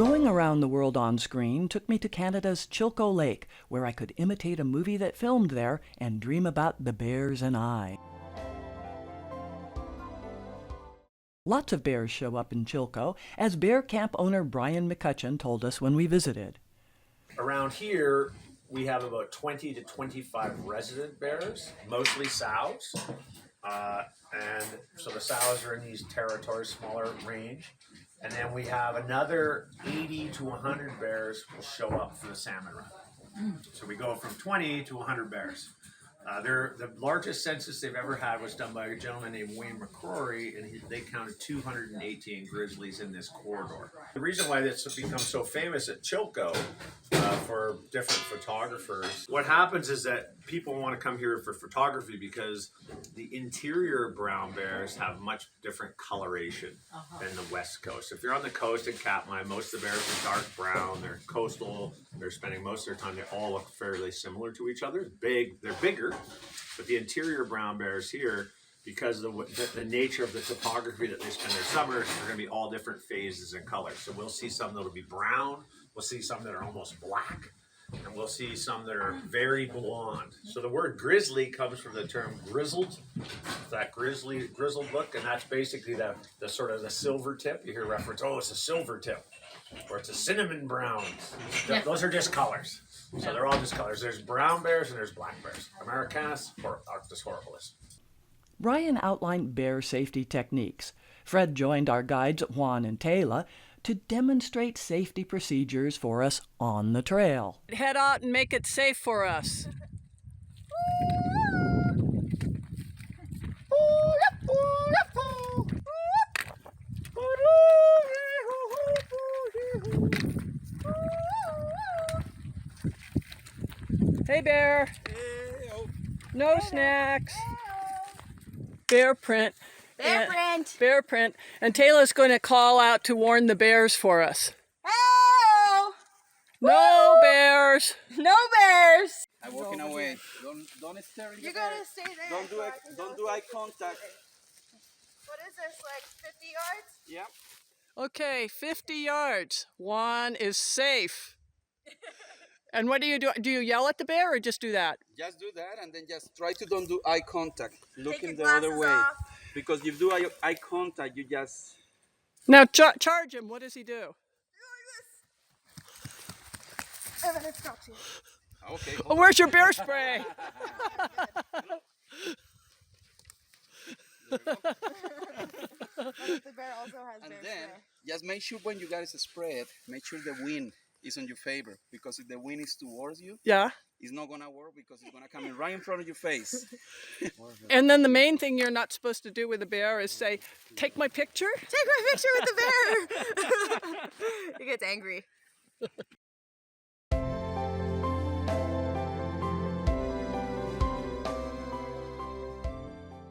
Going around the world on screen took me to Canada's Chilko Lake, where I could imitate a movie that filmed there and dream about the bears and I. Lots of bears show up in Chilko, as bear camp owner Brian McCutcheon told us when we visited. Around here, we have about 20 to 25 resident bears, mostly sows. And so the sows are in these territories, smaller range. And then we have another 80 to 100 bears will show up for the salmon run. So we go from 20 to 100 bears. The largest census they've ever had was done by a gentleman named Wayne McCrory, and they counted 218 grizzlies in this corridor. The reason why this has become so famous at Chilko for different photographers, what happens is that people want to come here for photography because the interior brown bears have much different coloration than the west coast. If you're on the coast in Katmai, most of the bears are dark brown, they're coastal, they're spending most of their time, they all look fairly similar to each other. They're bigger, but the interior brown bears here, because of the nature of the topography that they spend their summers, they're going to be all different phases and colors. So we'll see some that'll be brown, we'll see some that are almost black, and we'll see some that are very blonde. So the word grizzly comes from the term grizzled, that grizzled look, and that's basically the sort of the silver tip. You hear reference, oh, it's a silver tip, or it's a cinnamon brown. Those are just colors. So they're all just colors. There's brown bears and there's black bears. Americanus or Arctos horribilis. Brian outlined bear safety techniques. Fred joined our guides, Juan and Taylor, to demonstrate safety procedures for us on the trail. Head out and make it safe for us. Hey, bear. No snacks. Bear print. Bear print. And Taylor's going to call out to warn the bears for us. Oh! No bears. No bears. I'm walking away. Don't stare. You're gonna stay there. Don't do eye contact. What is this, like 50 yards? Yeah. Okay, 50 yards. Juan is safe. And what do you do? Do you yell at the bear or just do that? Just do that and then just try to don't do eye contact. Looking the glasses other way. off. Because if you do eye contact, you just... Now charge him. What does he do? And then it stops you. Okay. Oh, where's your bear spray? The bear also has And bear then, spray. just make sure when you guys spread, make sure the wind is in your favor. Because if the wind is towards you, Yeah. it's not going to work because it's going to come in right in front of your face. And then the main thing you're not supposed to do with a bear is say, take my picture. Take my picture with the bear. He gets angry.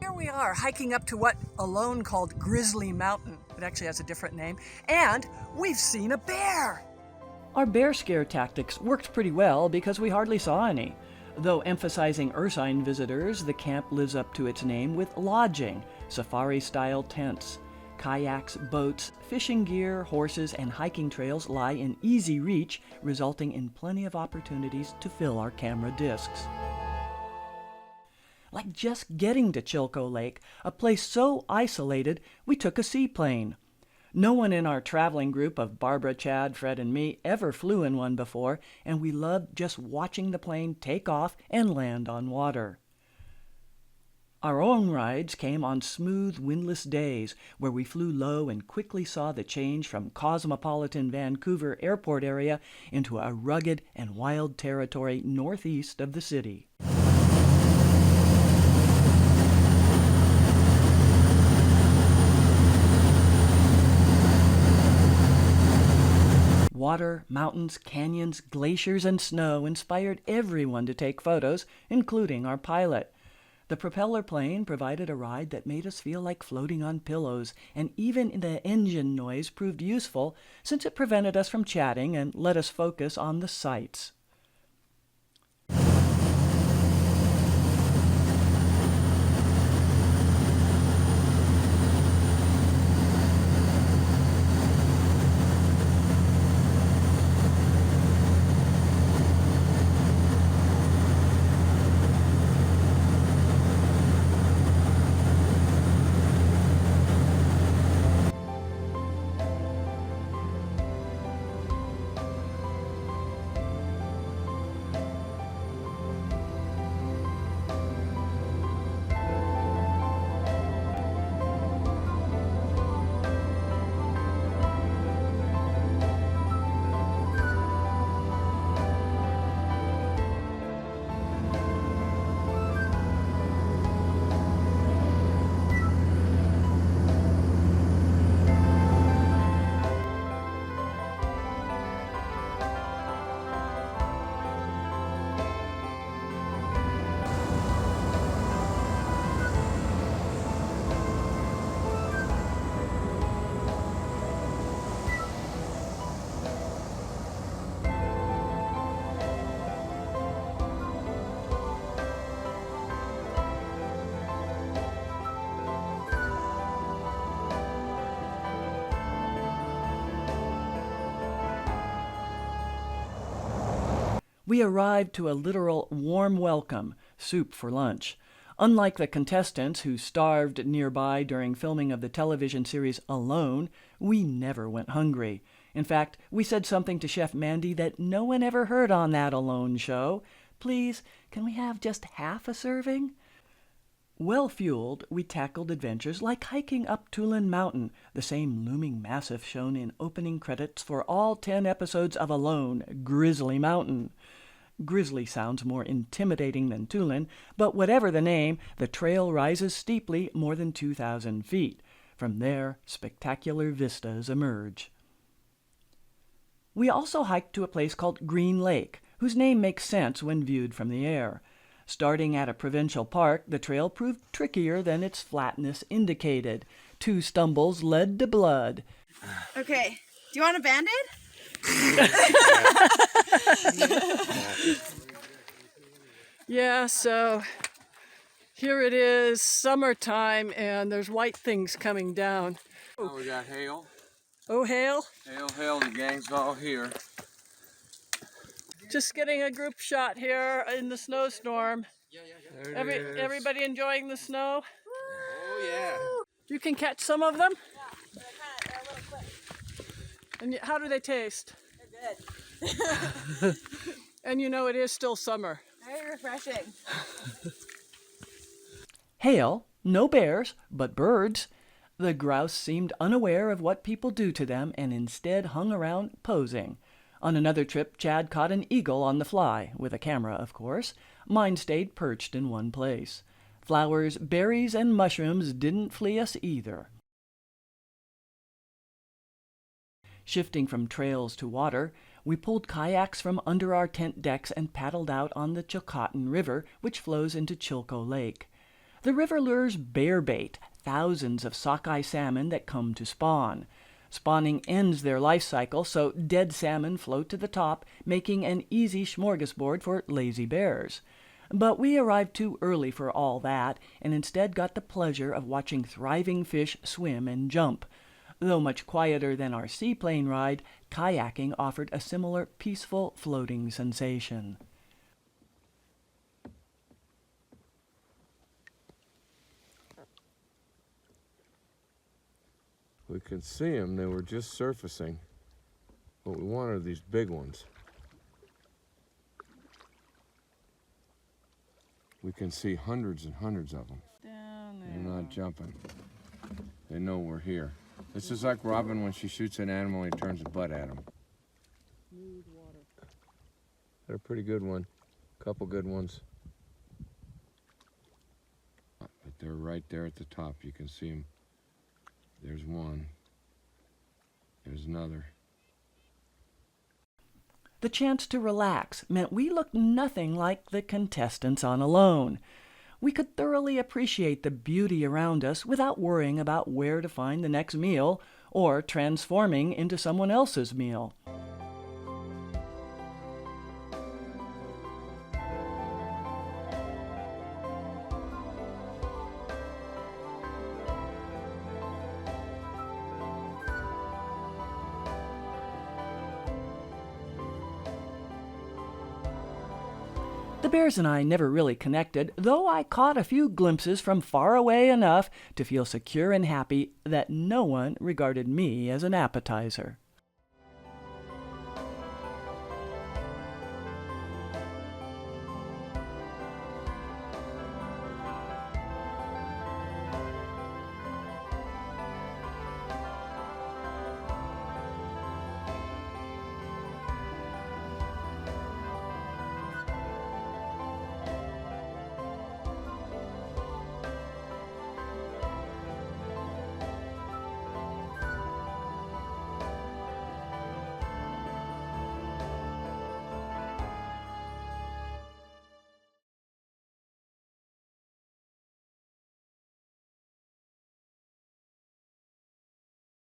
Here we are hiking up to what Alone called Grizzly Mountain. It actually has a different name. And we've seen a bear. Our bear scare tactics worked pretty well because we hardly saw any. Though emphasizing ursine visitors, the camp lives up to its name with lodging, safari-style tents. Kayaks, boats, fishing gear, horses, and hiking trails lie in easy reach, resulting in plenty of opportunities to fill our camera discs. Like just getting to Chilko Lake, a place so isolated, we took a seaplane. No one in our traveling group of Barbara, Chad, Fred, and me ever flew in one before, and we loved just watching the plane take off and land on water. Our own rides came on smooth, windless days where we flew low and quickly saw the change from cosmopolitan Vancouver airport area into a rugged and wild territory northeast of the city. Water, mountains, canyons, glaciers, and snow inspired everyone to take photos, including our pilot. The propeller plane provided a ride that made us feel like floating on pillows, and even the engine noise proved useful since it prevented us from chatting and let us focus on the sights. We arrived to a literal warm welcome, soup for lunch. Unlike the contestants who starved nearby during filming of the television series Alone, we never went hungry. In fact, we said something to Chef Mandy that no one ever heard on that Alone show. Please, can we have just half a serving? Well-fueled, we tackled adventures like hiking up Tulin Mountain, the same looming massif shown in opening credits for all 10 episodes of Alone, Grizzly Mountain. Grizzly sounds more intimidating than Tulin, but whatever the name, the trail rises steeply more than 2,000 feet. From there, spectacular vistas emerge. We also hiked to a place called Green Lake, whose name makes sense when viewed from the air. Starting at a provincial park, the trail proved trickier than its flatness indicated. 2 stumbles led to blood. Okay, do you want a Band-Aid? Yeah, so here it is, summertime, and there's white things coming down. Oh, we got hail. Oh, hail. Hail, the gang's all here. Just getting a group shot here in the snowstorm. There it is. Everybody enjoying the snow? Oh, yeah. You can catch some of them? Yeah, I can. They're a little quick. And how do they taste? They're good. And you know it is still summer. Very refreshing. Hail, no bears, but birds. The grouse seemed unaware of what people do to them and instead hung around posing. On another trip, Chad caught an eagle on the fly, with a camera, of course. Mine stayed perched in one place. Flowers, berries, and mushrooms didn't flee us either. Shifting from trails to water, we pulled kayaks from under our tent decks and paddled out on the Chilcotin River, which flows into Chilco Lake. The river lures bear bait, thousands of sockeye salmon that come to spawn. Spawning ends their life cycle, so dead salmon float to the top, making an easy smorgasbord for lazy bears. But we arrived too early for all that, and instead got the pleasure of watching thriving fish swim and jump. Though much quieter than our seaplane ride, kayaking offered a similar peaceful floating sensation. We could see them. They were just surfacing. What we want are these big ones. We can see hundreds and hundreds of them. Down there. They're not jumping. They know we're here. This is like Robin when she shoots an animal and he turns his butt at him. Smooth water. They're a pretty good one. Couple good ones. But they're right there at the top. You can see them. There's one. There's another. The chance to relax meant we looked nothing like the contestants on Alone. We could thoroughly appreciate the beauty around us without worrying about where to find the next meal or transforming into someone else's meal. The bears and I never really connected, though I caught a few glimpses from far away enough to feel secure and happy that no one regarded me as an appetizer.